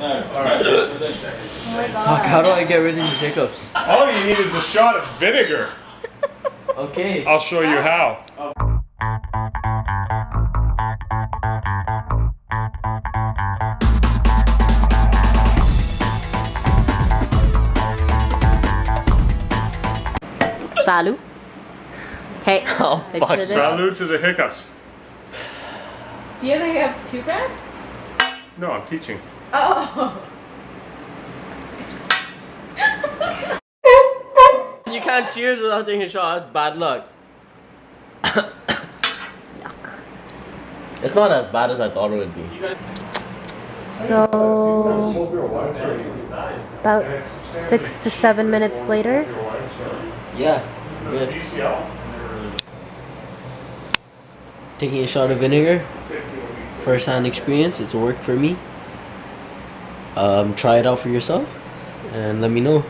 Alright. Oh my god. Fuck, how do I get rid of these hiccups? All you need is a shot of vinegar. Okay. I'll show you how. Salut. Hey. Oh, fuck. Picture this. Salute to the hiccups. Do you have the hiccups too, Brad? No, I'm teaching. Oh. You can't cheers without taking a shot. That's bad luck. It's not as bad as I thought it would be. So, about 6 to 7 minutes later. Yeah, good. Taking a shot of vinegar. First hand experience. It's worked for me. Try it out for yourself and let me know.